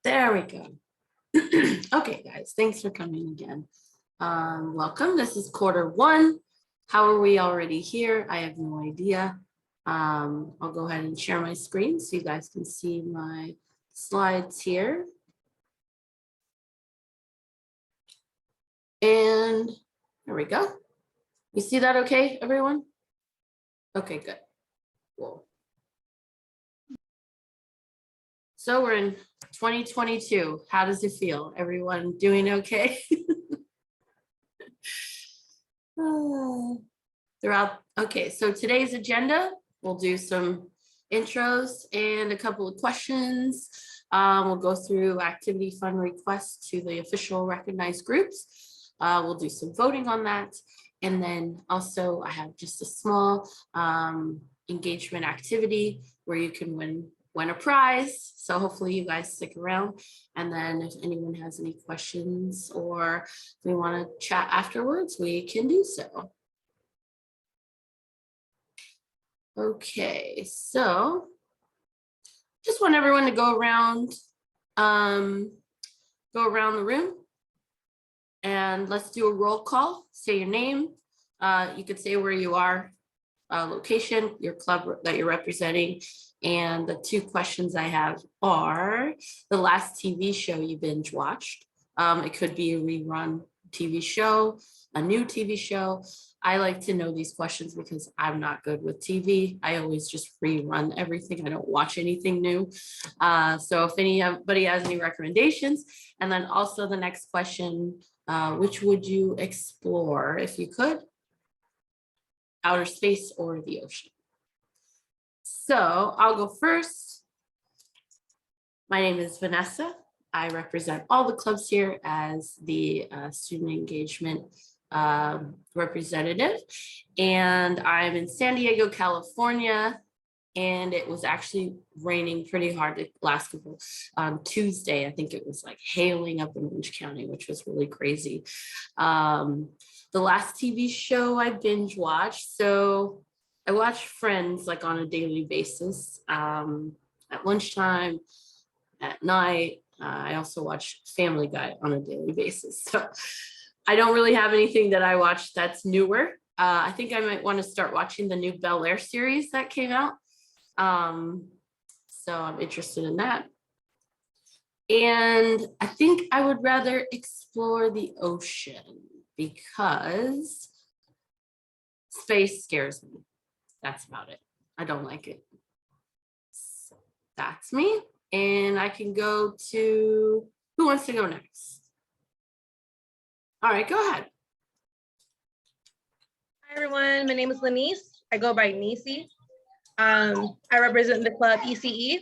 There we go. Okay, guys, thanks for coming again. Welcome. This is quarter one. How are we already here? I have no idea. I'll go ahead and share my screen so you guys can see my slides here. And there we go. You see that okay, everyone? Okay, good. Whoa. So we're in 2022. How does it feel? Everyone doing okay? Okay, so today's agenda, we'll do some intros and a couple of questions. We'll go through activity fund requests to the official recognized groups. We'll do some voting on that. And then also I have just a small engagement activity where you can win a prize. So hopefully you guys stick around. And then if anyone has any questions or we want to chat afterwards, we can do so. Okay, so just want everyone to go around the room and let's do a roll call. Say your name. You could say where you are, location, your club that you're representing. And the two questions I have are the last TV show you binge watched. It could be a rerun TV show, a new TV show. I like to know these questions because I'm not good with TV. I always just rerun everything. I don't watch anything new. So if anybody has any recommendations, and then also the next question, which would you explore if you could? Outer space or the ocean? So I'll go first. My name is Vanessa. I represent all the clubs here as the student engagement representative. And I'm in San Diego, California. And it was actually raining pretty hard the last couple on Tuesday. I think it was like hailing up in Orange County, which was really crazy. The last TV show I binge watched. So I watch Friends like on a daily basis, at lunchtime, at night. I also watch Family Guy on a daily basis. So I don't really have anything that I watch that's newer. I think I might want to start watching the new Bel Air series that came out. So I'm interested in that. And I think I would rather explore the ocean because space scares me. That's about it. I don't like it. So that's me. And I can go to, who wants to go next? All right, go ahead. Hi, everyone. My name is Lanice. I go by Nisi. I represent the club ECE.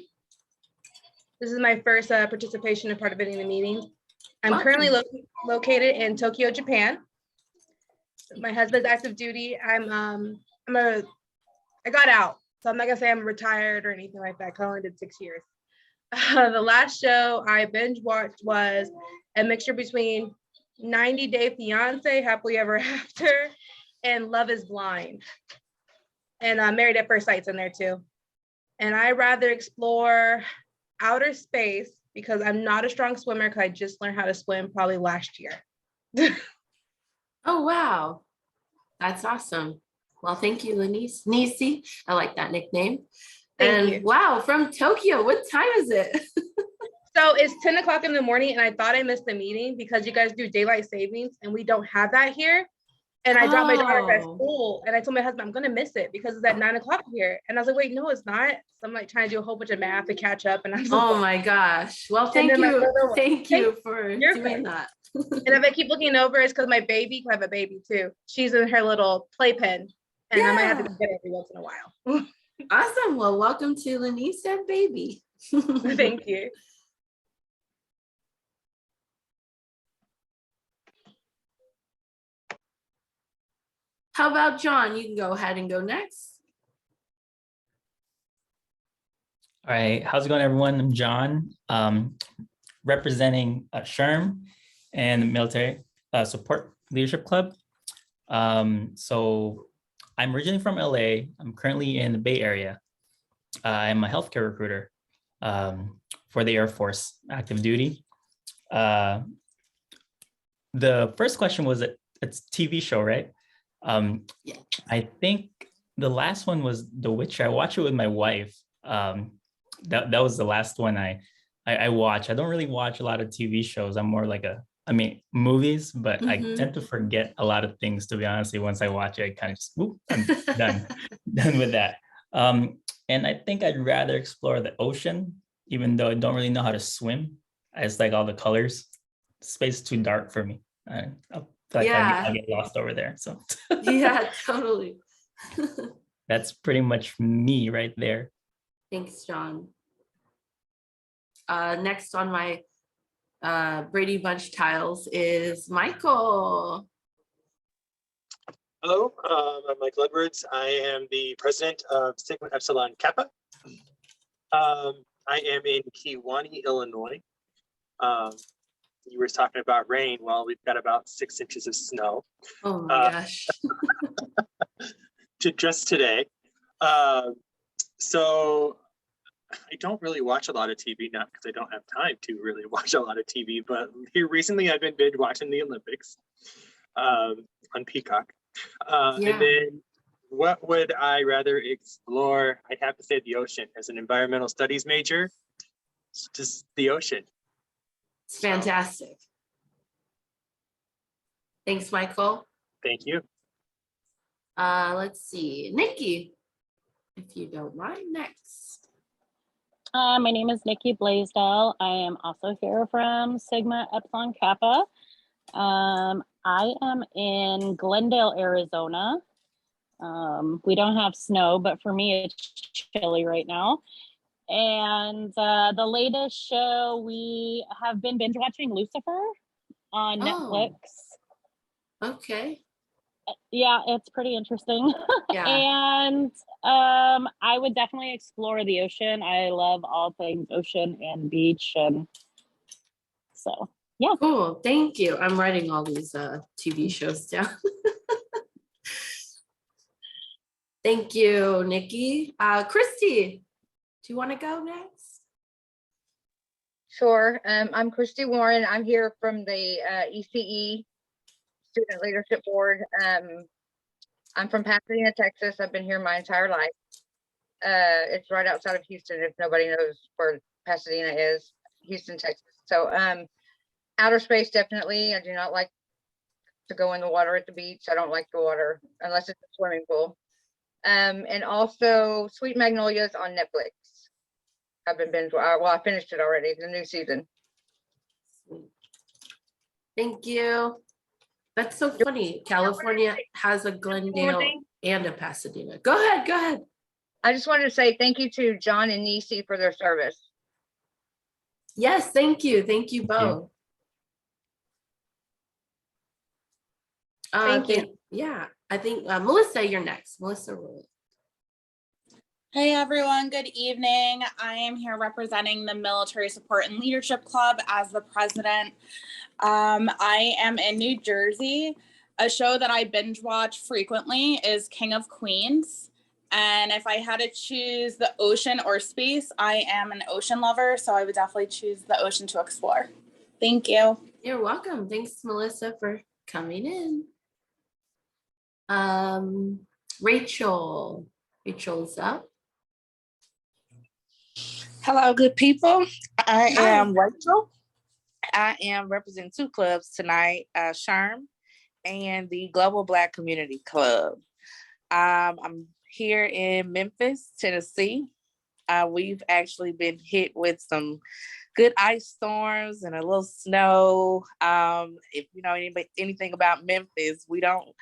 This is my first participation in participating in the meeting. I'm currently located in Tokyo, Japan. My husband's active duty. I got out, so I'm not gonna say I'm retired or anything like that. I only did 6 years. The last show I binge watched was a mixture between 90 Day Fiance, Happily Ever After, and Love is Blind. And Married at First Sight's in there too. And I rather explore outer space because I'm not a strong swimmer because I just learned how to swim probably last year. Oh, wow. That's awesome. Well, thank you, Lanice. Nisi, I like that nickname. Thank you. Wow, from Tokyo, what time is it? So it's 10 o'clock in the morning and I thought I missed the meeting because you guys do daylight savings and we don't have that here. And I dropped my daughter at school and I told my husband, I'm gonna miss it because it's at 9 o'clock here. And I was like, wait, no, it's not. So I'm like trying to do a whole bunch of math to catch up. And I'm like, oh my gosh. Well, thank you for doing that. And if I keep looking over, it's because my baby, I have a baby too. She's in her little playpen and I might have to get it every once in a while. Awesome. Well, welcome to Lanice and baby. Thank you. How about John? You can go ahead and go next. All right, how's it going, everyone? I'm John, representing SHRM and the Military Support Leadership Club. So I'm originally from LA. I'm currently in the Bay Area. I'm a healthcare recruiter. for the Air Force active duty. The first question was it's TV show, right? Yeah. I think the last one was The Witcher. I watched it with my wife. That was the last one I watch. I don't really watch a lot of TV shows. I'm more like movies, but I tend to forget a lot of things, to be honest. Once I watch it, I kind of just, whoop, I'm done, done with that. And I think I'd rather explore the ocean, even though I don't really know how to swim. I just like all the colors. Space is too dark for me. I feel like I get lost over there. So yeah, totally. that's pretty much me right there. Thanks, John. Next on my Brady Bunch tiles is Michael. Hello, I'm Michael Edwards. I am the president of Sigma Epsilon Kappa. I am in Q1, Illinois. You were talking about rain. Well, we've got about 6 inches of snow. Oh my gosh. Just today. So I don't really watch a lot of TV, not because I don't have time to really watch a lot of TV, but here recently I've been binge watching the Olympics on Peacock. And then what would I rather explore? I'd have to say the ocean. As an environmental studies major, it's just the ocean. It's fantastic. Thanks, Michael. Thank you. Let's see, Nikki, if you don't mind, next. My name is Nikki Blaisdell. I am also here from Sigma Epsilon Kappa. I am in Glendale, Arizona. We don't have snow, but for me, it's chilly right now. And the latest show, we have been binge watching Lucifer on Netflix. Okay. Yeah, it's pretty interesting. Yeah. And I would definitely explore the ocean. I love all things ocean and beach, and so yeah. Cool. Thank you. I'm writing all these TV shows down. Thank you, Nikki. Christy, do you want to go next? Sure. I'm Christy Warren. I'm here from the ECE Student Leadership Board. I'm from Pasadena, Texas. I've been here my entire life. It's right outside of Houston, if nobody knows where Pasadena is, Houston, Texas. So outer space, definitely. I do not like to go in the water at the beach. I don't like the water unless it's a swimming pool. And also Sweet Magnolias on Netflix. I've been binge. Well, I finished it already, the new season. Thank you. That's so funny. California has a Glendale and a Pasadena. Go ahead. Go ahead. I just wanted to say thank you to John and Nisi for their service. Yes, thank you. Thank you both. Thank you. Yeah, I think Melissa, you're next. Melissa Rowley. Hey everyone, good evening. I am here representing the Military Support and Leadership Club as the president. I am in New Jersey. A show that I binge watch frequently is King of Queens. And if I had to choose the ocean or space, I am an ocean lover, so I would definitely choose the ocean to explore. Thank you. You're welcome. Thanks, Melissa, for coming in. Rachel. Rachel's up. Hello, good people. I am Rachel. I am representing 2 clubs tonight, SHRM and the Global Black Community Club. I'm here in Memphis, Tennessee. We've actually been hit with some good ice storms and a little snow. If you know anything about Memphis, we don't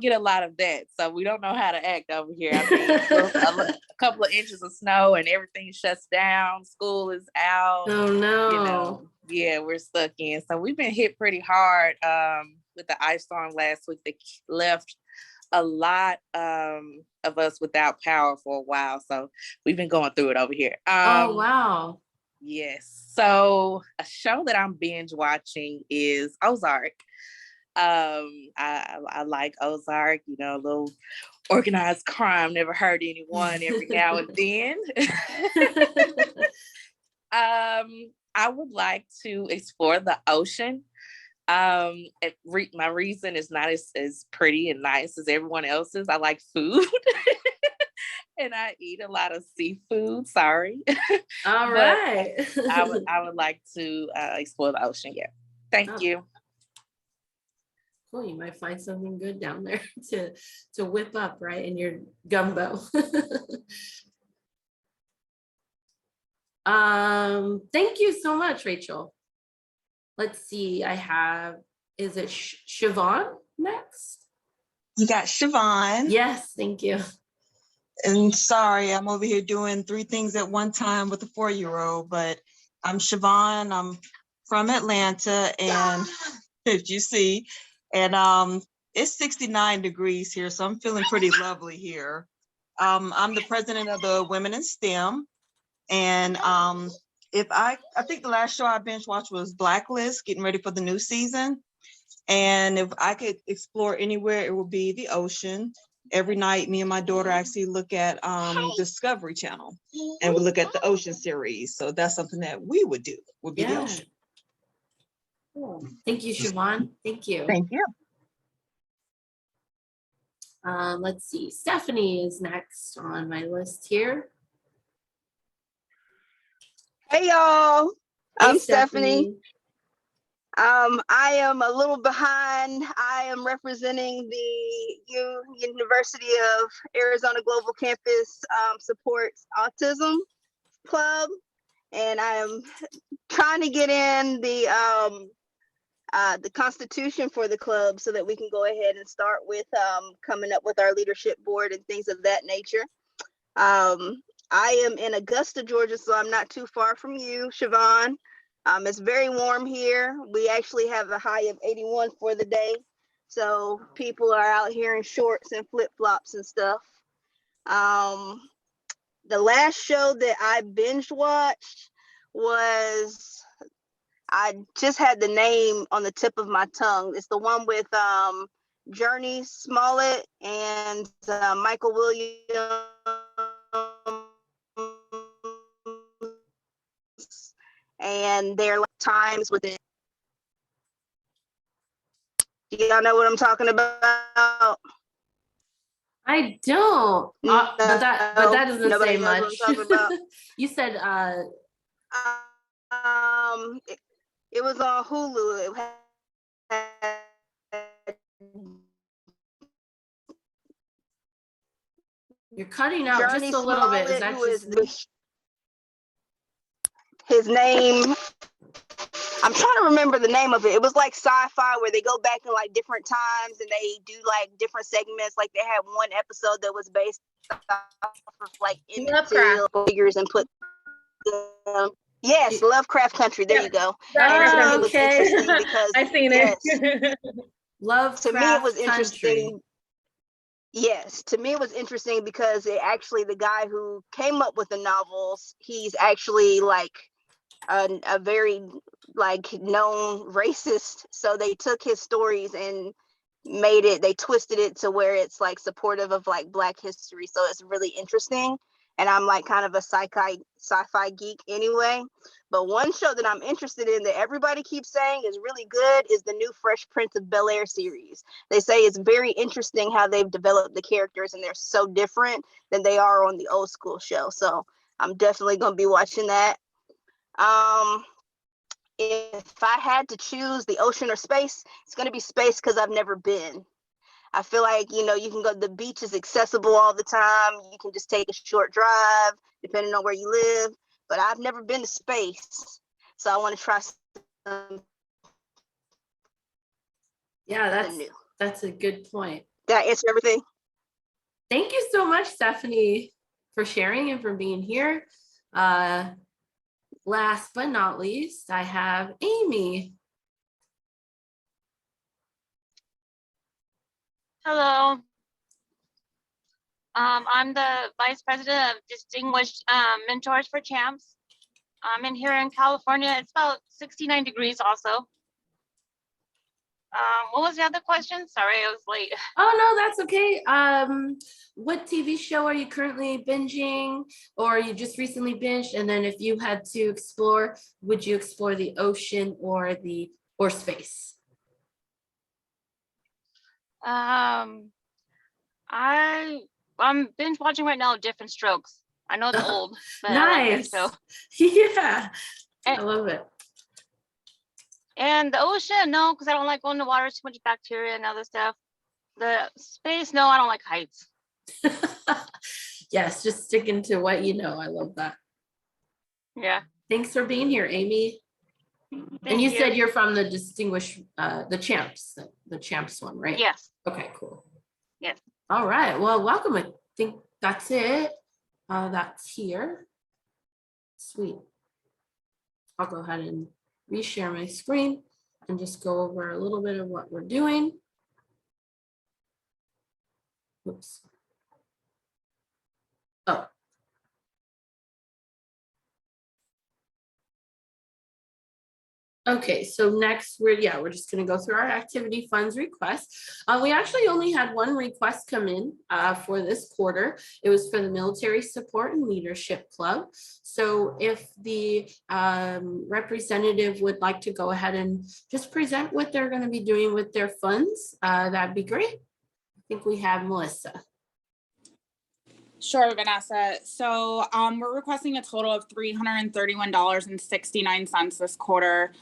get a lot of that, so we don't know how to act over here. I mean, a couple of inches of snow and everything shuts down. School is out. Oh no. You know, yeah, we're stuck in. So we've been hit pretty hard with the ice storm last week. They left a lot of us without power for a while. So we've been going through it over here. Oh wow. Yes. So a show that I'm binge watching is Ozark. I like Ozark, you know, a little organized crime, never hurt anyone every now and then. I would like to explore the ocean. My reason is not as pretty and nice as everyone else's. I like food. And I eat a lot of seafood. Sorry. All But right. I would like to explore the ocean. Yeah. Thank you. Cool. You might find something good down there to whip up, right, in your gumbo. Thank you so much, Rachel. Let's see. Is it Siobhan next? You got Siobhan. Yes, thank you. And sorry, I'm over here doing 3 things at one time with a 4-year-old, but I'm Siobhan. I'm from Atlanta, and if you see, and it's 69 degrees here, so I'm feeling pretty lovely here. I'm the president of the Women in STEM, and I think the last show I binge watched was Blacklist, getting ready for the new season. And if I could explore anywhere, it would be the ocean. Every night, me and my daughter actually look at Discovery Channel, and we look at the ocean series. So that's something that we would do, would be the ocean. Cool. Thank you, Siobhan. Thank you. Thank you. Let's see. Stephanie is next on my list here. Hey y'all, I'm Hey, Stephanie. I am a little behind. I am representing the University of Arizona Global Campus Supports Autism Club, and I am trying to get in the constitution for the club so that we can go ahead and start with coming up with our leadership board and things of that nature. I am in Augusta, Georgia, so I'm not too far from you, Siobhan. It's very warm here. We actually have a high of 81 for the day. So people are out here in shorts and flip-flops and stuff. The last show that I binge watched was, I just had the name on the tip of my tongue. It's the one with Journey Smollett and Michael Williams. And their times with it. Do y'all know what I'm talking about? I don't. But that doesn't Nobody say knows much. what I'm talking about. You said it was on Hulu. It had, you're cutting out Journey just a little bit. Is Smollett, that who is just his name? I'm trying to remember the name of it. It was like sci-fi where they go back in like different times and they do like different segments. Like they had one episode that was based off of like Lovecraft figures and put them. Yes, Lovecraft Country. There you go. Oh, okay. Because I've seen yes, it. Lovecraft to me it was interesting. Country. Yes, to me it was interesting because it actually, the guy who came up with the novels, he's actually like a very like known racist. So they took his stories and they twisted it to where it's like supportive of like Black history. So it's really interesting. And I'm like kind of a sci-fi geek anyway. But one show that I'm interested in that everybody keeps saying is really good is the new Fresh Prince of Bel-Air series. They say it's very interesting how they've developed the characters and they're so different than they are on the old school show. So I'm definitely going to be watching that. If I had to choose the ocean or space, it's going to be space because I've never been. I feel like, you can go, the beach is accessible all the time. You can just take a short drive, depending on where you live. But I've never been to space. So I want to try something new. That's a good point. Did I answer everything? Thank you so much, Stephanie, for sharing and for being here. Last but not least, I have Amy. Hello. I'm the Vice President of Distinguished Mentors for Champs. I'm in here in California. It's about 69 degrees also. What was the other question? Sorry, I was late. Oh, no, that's okay. What TV show are you currently binging or you just recently binged? And then if you had to explore, would you explore the ocean or space? I'm binge watching right now Different Strokes. I know it's old, but I like that Nice. show. Yeah, I And, love it. and the ocean, no, because I don't like going to water, too much bacteria and other stuff. The space, no, I don't like heights. Yes, just sticking to what you know. I love that. Yeah. Thanks for being here, Amy. And Thank you said you're from the distinguished, the champs one, right? Yes. Okay, cool. Yes. All right, well, welcome. I think that's it. That's here. Sweet. I'll go ahead and reshare my screen and just go over a little bit of what we're doing. Oops. Oh. Okay, so next we're just gonna go through our activity funds requests. We actually only had one request come in for this quarter. It was for the Military Support and Leadership Club. So if the representative would like to go ahead and just present what they're gonna be doing with their funds, that'd be great. I think we have Melissa. Sure, Vanessa. So we're requesting a total of $331.69 this quarter.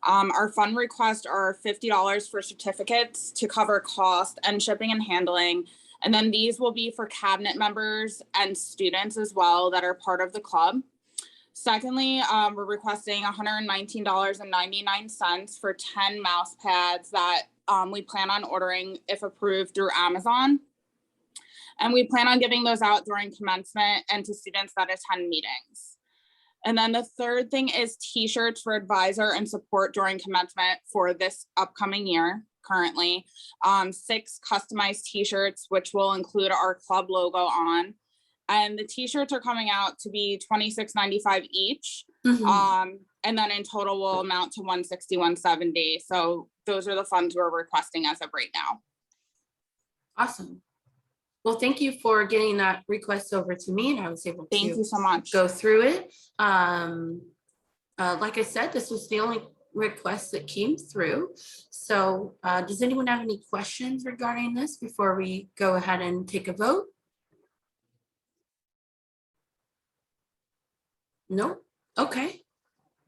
Our fund requests are $50 for certificates to cover cost and shipping and handling. And then these will be for cabinet members and students as well that are part of the club. Secondly, we're requesting $119.99 for 10 mouse pads that we plan on ordering if approved through Amazon. And we plan on giving those out during commencement and to students that attend meetings. And then the third thing is t-shirts for advisor and support during commencement for this upcoming year currently. 6 customized t-shirts, which will include our club logo on. And the t-shirts are coming out to be $26.95 each. And then in total will amount to $160-$170. So those are the funds we're requesting as of right now. Awesome. Well, thank you for getting that request over to me, and I was able Thank you so much. go through it. Like I said, this was the only request that came through. So does anyone have any questions regarding this before we go ahead and take a vote? No? Okay.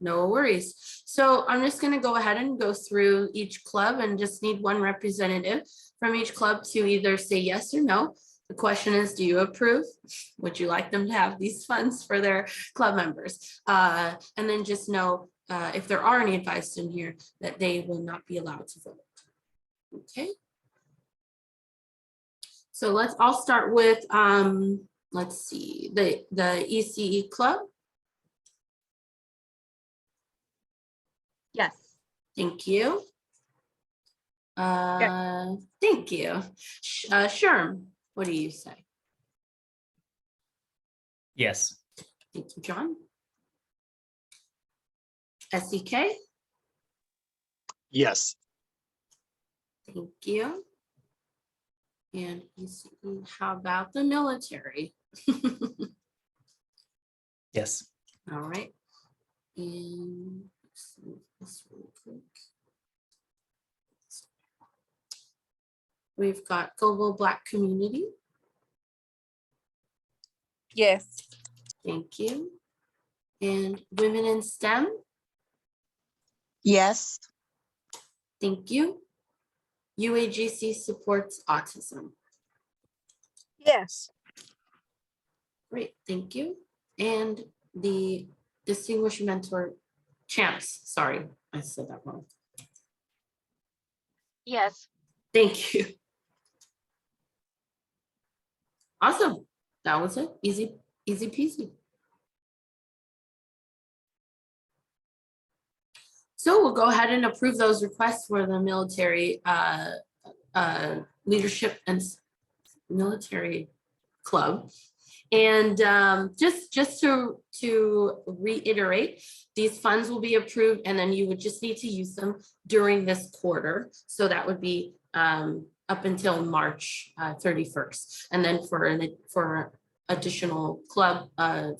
No worries. So I'm just going to go ahead and go through each club and just need one representative from each club to either say yes or no. The question is, do you approve? Would you like them to have these funds for their club members? And then just know if there are any advice in here that they will not be allowed to vote. Okay. So I'll start with, let's see, the ECE club. Yes. Thank you. Thank you. Sherm, what do you say? Yes. Thank you, John. SEK? Yes. Thank you. And ECE, how about the military? Yes. All right. And let's move this really quick. We've got Global Black Community. Yes. Thank you. And Women in STEM. Yes. Thank you. UAGC supports autism. Yes. Great, thank you. And the Distinguished Mentor Champs, sorry, I said that wrong. Yes. Thank you. Awesome, that was it, easy peasy. So we'll go ahead and approve those requests for the military leadership and military club. And just to reiterate, these funds will be approved and then you would just need to use them during this quarter. So that would be up until March 31st. And then for additional club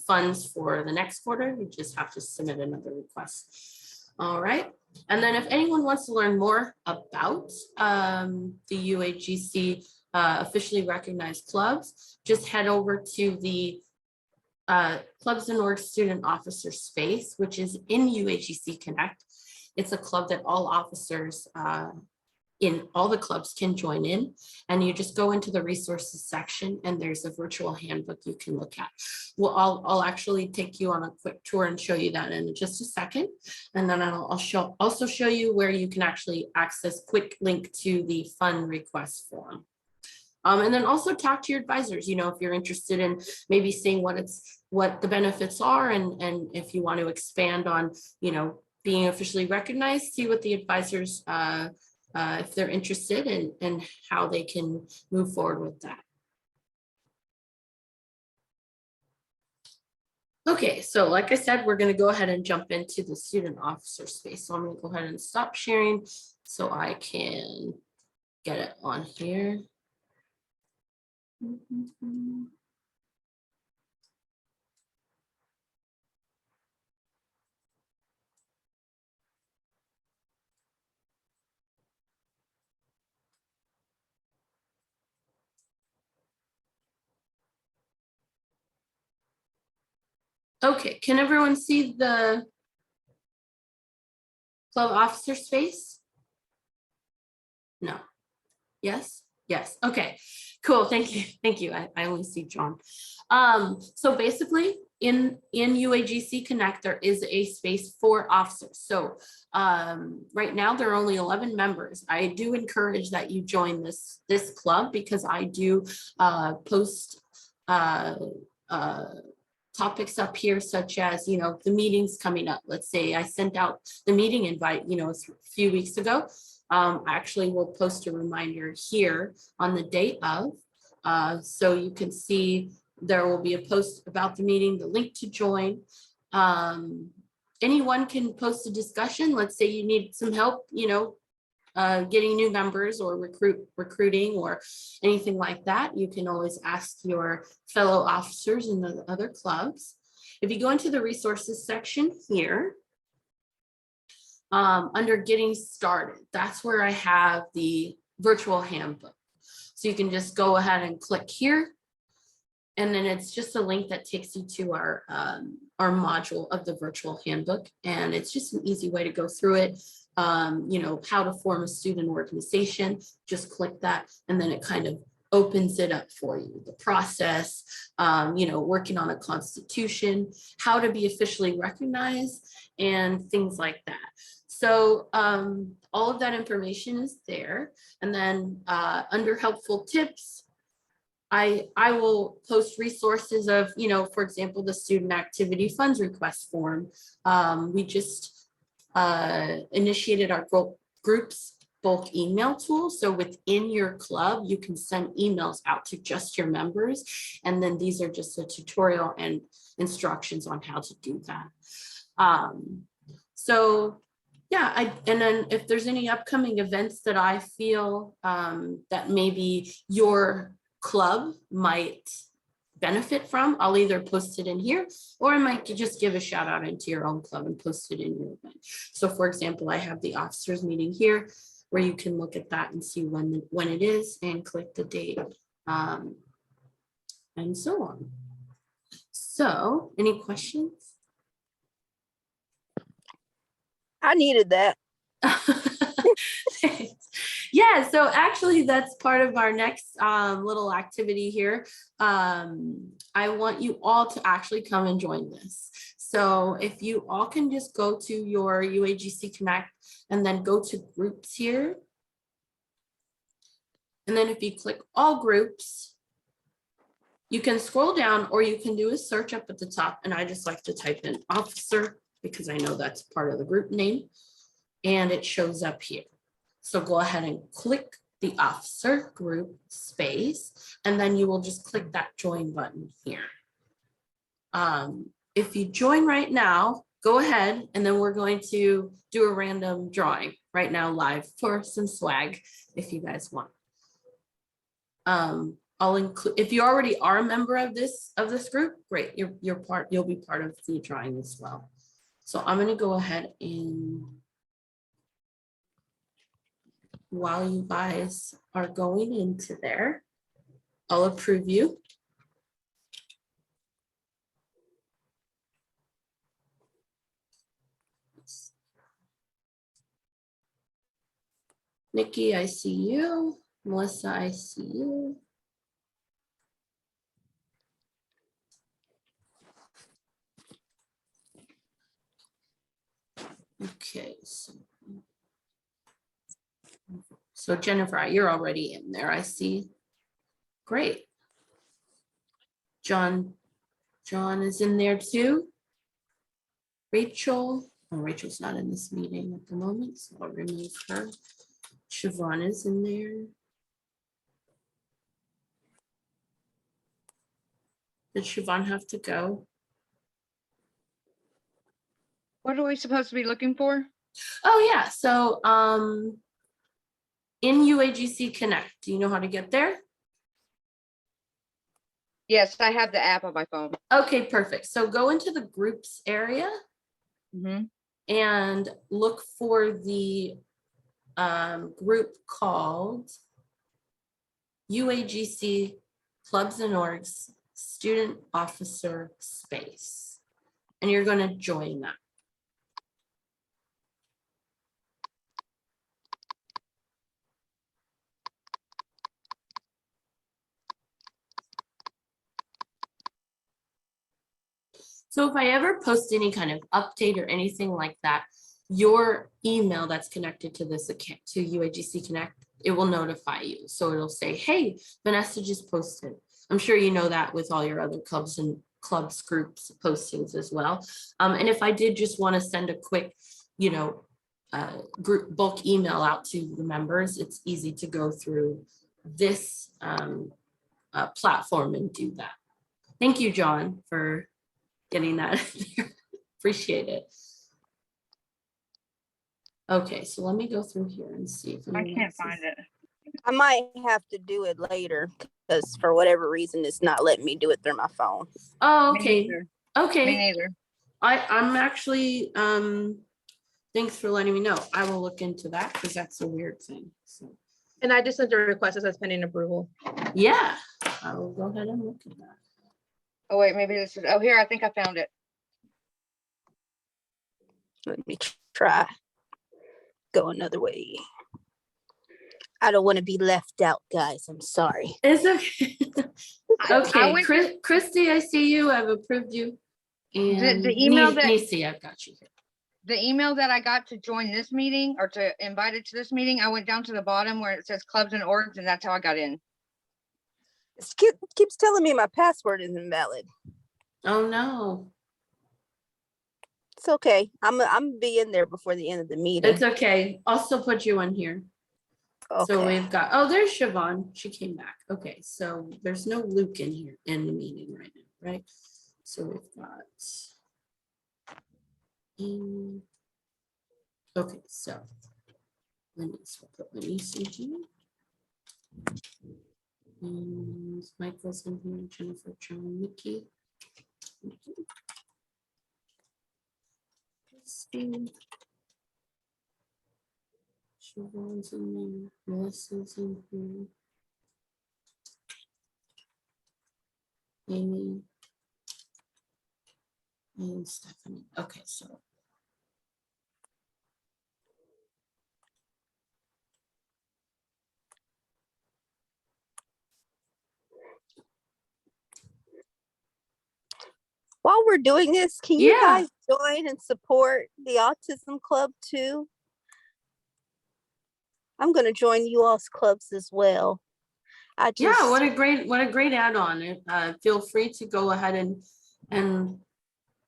funds for the next quarter, you just have to submit another request. All right. And then if anyone wants to learn more about the UAGC officially recognized clubs, just head over to the Clubs and Org Student Officer Space, which is in UAGC Connect. It's a club that all officers in all the clubs can join in, and you just go into the resources section and there's a virtual handbook you can look at. Well, I'll actually take you on a quick tour and show you that in just a second. And then I'll also show you where you can actually access quick link to the fund request form. And then also talk to your advisors, you know, if you're interested in maybe seeing what the benefits are, and if you want to expand on, you know, being officially recognized, see what the advisors if they're interested and how they can move forward with that. Okay, so like I said, we're going to go ahead and jump into the student officer space. So I'm going to go ahead and stop sharing so I can get it on here. Okay, can everyone see the club officer space? No. Yes? Yes. Okay, cool. Thank you. Thank you. I only see John. So basically in UAGC Connect, there is a space for officers. So right now there are only 11 members. I do encourage that you join this club because I do post topics up here, such as, you know, the meetings coming up. Let's say I sent out the meeting invite, you know, a few weeks ago. I actually will post a reminder here on the date of, so you can see there will be a post about the meeting, the link to join. Anyone can post a discussion. Let's say you need some help, you know, getting new members or recruiting or anything like that. You can always ask your fellow officers in the other clubs. If you go into the resources section here, under getting started, that's where I have the virtual handbook. So you can just go ahead and click here. And then it's just a link that takes you to our module of the virtual handbook. And it's just an easy way to go through it. You know, how to form a student organization, just click that. And then it kind of opens it up for you. The process, you know, working on a constitution, how to be officially recognized, and things like that. So all of that information is there. And then under helpful tips, I will post resources of, you know, for example, the student activity funds request form. We just initiated our groups bulk email tool. So within your club, you can send emails out to just your members. And then these are just a tutorial and instructions on how to do that. So yeah, and then if there's any upcoming events that I feel that maybe your club might benefit from, I'll either post it in here, or I might just give a shout out into your own club and post it in your event. So for example, I have the officers meeting here where you can look at that and see when it is and click the date and so on. So any questions? I needed that. Yeah, so actually that's part of our next little activity here. I want you all to actually come and join this. So if you all can just go to your UAGC Connect and then go to groups here. And then if you click all groups, you can scroll down or you can do a search up at the top. And I just like to type in officer because I know that's part of the group name. And it shows up here. So go ahead and click the officer group space, and then you will just click that join button here. If you join right now, go ahead, and then we're going to do a random drawing right now live for some swag if you guys want. I'll include, if you already are a member of this group, great, you'll be part of the drawing as well. So I'm going to go ahead and while you guys are going into there, I'll approve you. Nikki, I see you. Melissa, I see you. Okay, so Jennifer, you're already in there, I see. Great. John is in there too. Rachel, oh, Rachel's not in this meeting at the moment, so I'll remove her. Siobhan is in there. Did Siobhan have to go? What are we supposed to be looking for? Oh yeah, so in UAGC Connect, do you know how to get there? Yes, I have the app on my phone. Okay, perfect. So go into the groups area and look for the group called UAGC Clubs and Orgs Student Officer Space. And you're going to join that. So if I ever post any kind of update or anything like that, your email that's connected to this account, to UAGC Connect, it will notify you. So it'll say, hey, Vanessa just posted. I'm sure you know that with all your other clubs and groups postings as well. And if I did just want to send a quick, group bulk email out to the members, it's easy to go through this platform and do that. Thank you, John, for getting that. Appreciate it. Okay, so let me go through here and see if I can't find it. I might have to do it later because for whatever reason, it's not letting me do it through my phone. Oh, Me okay. neither. Okay. Me neither. I'm actually, thanks for letting me know. I will look into that because that's a weird thing. So. And I just sent a request that says pending approval. Yeah, I will go ahead and look at that. Oh wait, maybe this is, oh here, I think I found it. Let me try. Go another way. I don't want to be left out, guys. I'm sorry. It's okay. Okay, Christy, I see you. I've approved you. And the email that Nisi, I've got you here. The email that I got to join this meeting or to invite it to this meeting, I went down to the bottom where it says clubs and orgs, and that's how I got in. It keeps telling me my password is invalid. Oh no. It's okay. I'm be in there before the end of the meeting. It's okay. I'll still put you in here. Okay. So we've got, oh, there's Siobhan. She came back. Okay, so there's no Luke in here in the meeting right now, right? So we've got, okay, so let me put Lenise in here. And Michael's in here, Jennifer, John, Nikki. Siobhan's in there, Melissa's in here. Amy. And Stephanie. Okay, so. While we're doing this, can you guys join and support the Autism Club too? I'm going to join you all's clubs as well. Yeah, what a great add-on. Feel free to go ahead and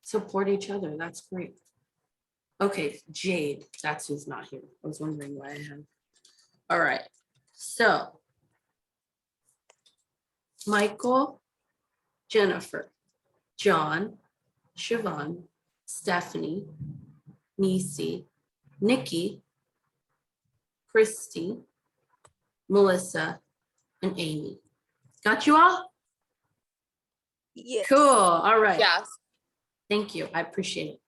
support each other. That's great. Okay, Jade, that's who's not here. I was wondering why I had. All right, so Michael, Jennifer, John, Siobhan, Stephanie, Nisi, Nikki, Christy, Melissa, and Amy. Got you all? Yes. Cool. All right. Yes. Thank you. I appreciate it.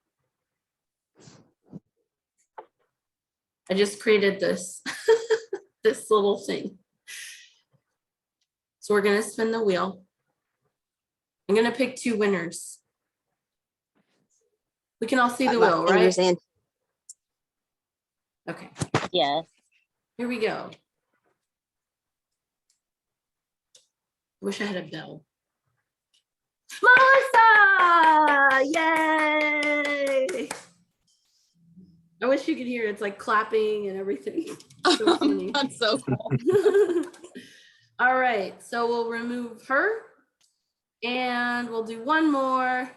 I just created this, this little thing. So we're gonna spin the wheel. I'm gonna pick 2 winners. We can all see the wheel, right? Okay, Yes. here we go. Wish I had a bell. Melissa! Yay! I wish you could hear it. It's like clapping and everything. So funny. That's so cool. All right, so we'll remove her and we'll do one more.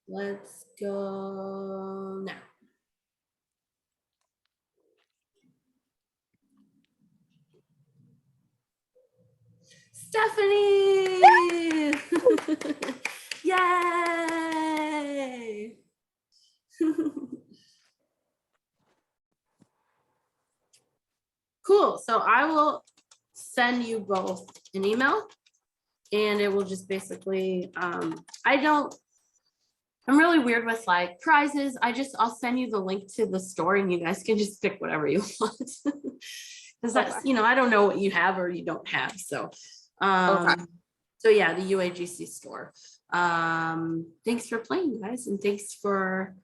Let's go now. Stephanie! Yay! Cool. So I will send you both an email and it will just basically, I'm really weird with like prizes. I'll send you the link to the store and you guys can just pick whatever you want. Because that's, you know, I don't know what you have or you don't have. So, so yeah, the UAGC store. Thanks for playing, guys, and thanks for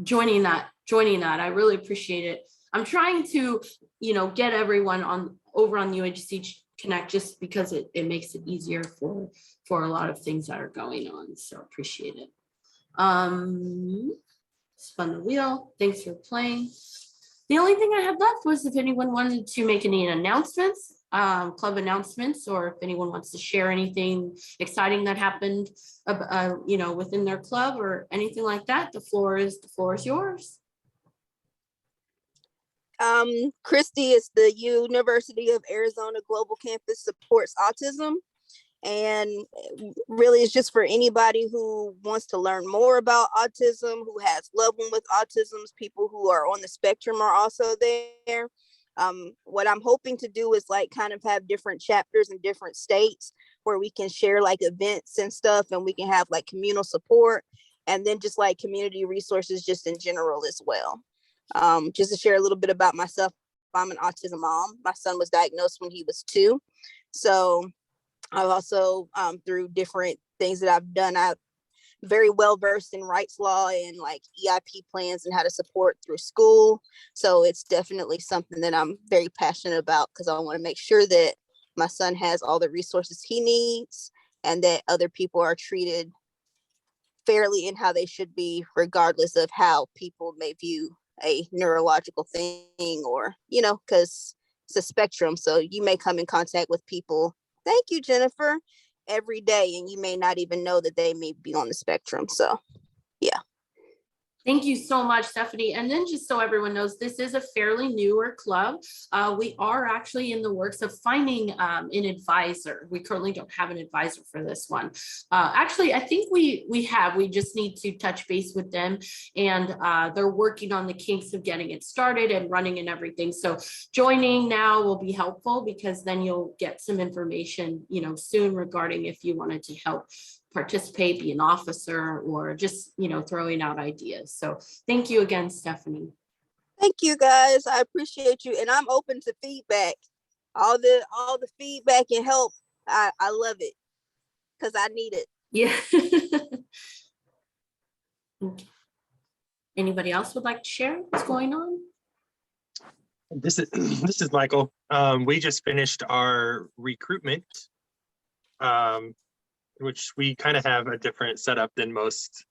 joining that. I really appreciate it. I'm trying to, you know, get everyone over on UAGC Connect just because it makes it easier for a lot of things that are going on. So appreciate it. Spun the wheel. Thanks for playing. The only thing I had left was if anyone wanted to make any announcements, club announcements, or if anyone wants to share anything exciting that happened, you know, within their club or anything like that. The floor is yours. Christy is the University of Arizona Global Campus supports autism. And really it's just for anybody who wants to learn more about autism, who has loved one with autism, people who are on the spectrum are also there. What I'm hoping to do is like kind of have different chapters in different states where we can share like events and stuff, and we can have like communal support and then just like community resources just in general as well. Just to share a little bit about myself, I'm an autism mom. My son was diagnosed when he was 2. So I've also, through different things that I've done, I'm very well versed in rights law and like EIP plans and how to support through school. So it's definitely something that I'm very passionate about because I want to make sure that my son has all the resources he needs and that other people are treated fairly in how they should be, regardless of how people may view a neurological thing or, you know, because it's a spectrum. So you may come in contact with people, thank you, Jennifer, every day, and you may not even know that they may be on the spectrum. So, yeah. Thank you so much, Stephanie. And then just so everyone knows, this is a fairly newer club. We are actually in the works of finding an advisor. We currently don't have an advisor for this one. Actually, I think we just need to touch base with them, and they're working on the kinks of getting it started and running and everything. So joining now will be helpful because then you'll get some information, you know, soon regarding if you wanted to help participate, be an officer, or just, you know, throwing out ideas. So thank you again, Stephanie. Thank you, guys. I appreciate you. And I'm open to feedback. All the feedback and help. I love it because I need it. Yeah. Okay. Anybody else would like to share what's going on? This is Michael. We just finished our recruitment, which we kind of have a different setup than most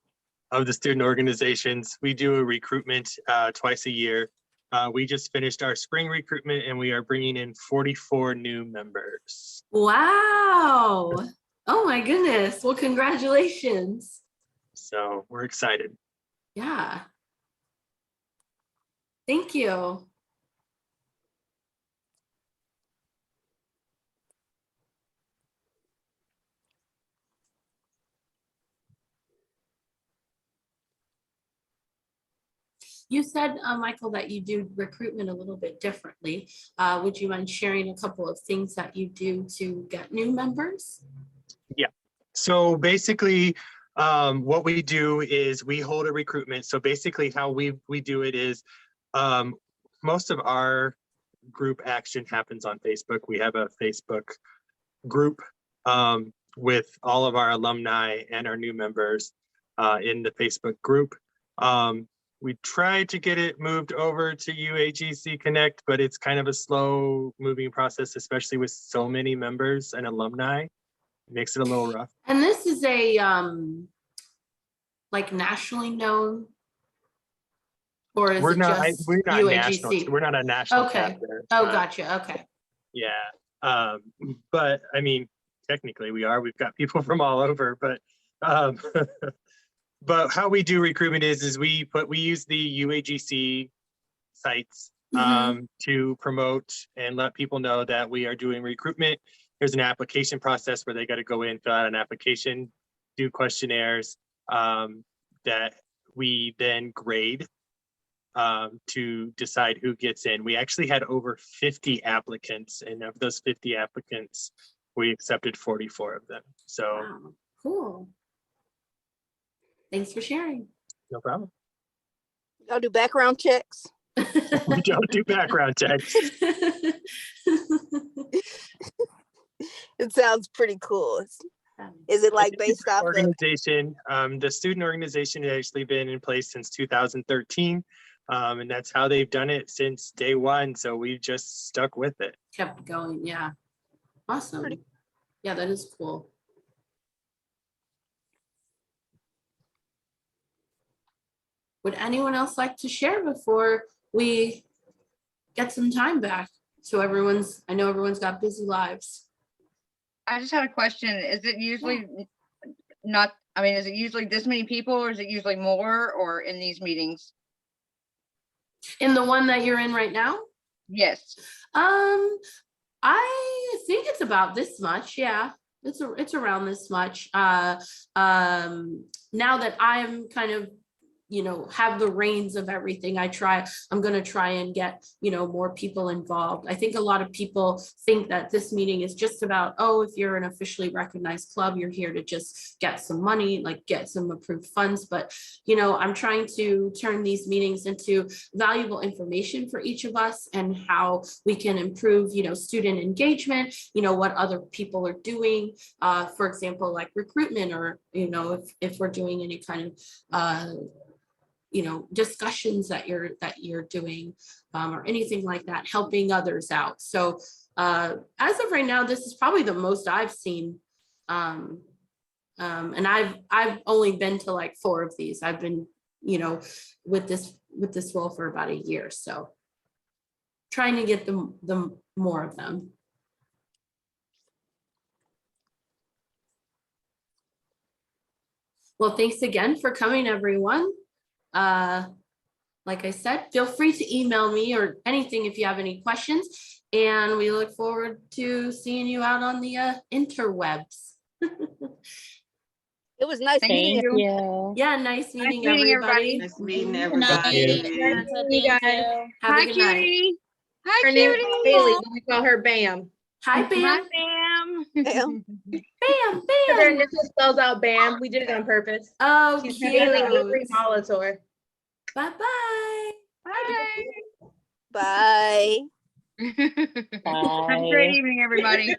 of the student organizations. We do a recruitment twice a year. We just finished our spring recruitment and we are bringing in 44 new members. Wow. Oh my goodness. Well, congratulations. So we're excited. Yeah. Thank you. You said, Michael, that you do recruitment a little bit differently. Would you mind sharing a couple of things that you do to get new members? Yeah. So basically, what we do is we hold a recruitment. So basically how we do it is most of our group action happens on Facebook. We have a Facebook group with all of our alumni and our new members in the Facebook group. We tried to get it moved over to UAGC Connect, but it's kind of a slow moving process, especially with so many members and alumni. It makes it a little rough. And this is a like nationally known, or is it just we're not UAGC? national. We're not a national Okay. chapter. Oh, gotcha. Okay. Yeah. But I mean, technically we are. We've got people from all over, but but how we do recruitment is we use the UAGC sites to promote and let people know that we are doing recruitment. There's an application process where they got to go in, fill out an application, do questionnaires that we then grade to decide who gets in. We actually had over 50 applicants, and of those 50 applicants, we accepted 44 of them. So wow, cool. Thanks for sharing. No problem. Y'all do background checks? We don't do background checks. It sounds pretty cool. Is it like based off organization? The student organization has actually been in place since 2013. And that's how they've done it since day one. So we've just stuck with it. Kept going. Yeah. Awesome. Yeah, that is cool. Would anyone else like to share before we get some time back? So I know everyone's got busy lives. I just had a question. Is it usually is it usually this many people, or is it usually more, or in these meetings? In the one that you're in right now? Yes. I think it's about this much. Yeah, it's around this much. Now that I'm kind of, have the reins of everything, I'm going to try and get, more people involved. I think a lot of people think that this meeting is just about, oh, if you're an officially recognized club, you're here to just get some money, like get some approved funds. But, I'm trying to turn these meetings into valuable information for each of us and how we can improve, student engagement, what other people are doing, for example, like recruitment, or, if we're doing any kind of, discussions that you're doing, or anything like that, helping others out. So as of right now, this is probably the most I've seen. And I've only been to like 4 of these. I've been, with this role for about a year. So trying to get the more of them. Well, thanks again for coming, everyone. Like I said, feel free to email me or anything if you have any questions, and we look forward to seeing you out on the interwebs. It was nice meeting you. Yeah, nice meeting everybody. Nice meeting Good everybody. night. Thank you, guys. Have a good night. Cutie. Hi, Her name is Cutie. Bailey, but we call her Bam. Hi, Hi, Bam. Bam. Bam. Bam, Her Bam. initial spells out Bam. We did it on purpose. Oh, She's cute. Bailey Avery Molitor. Bye-bye. Bye. Bye. Have a great evening, everybody.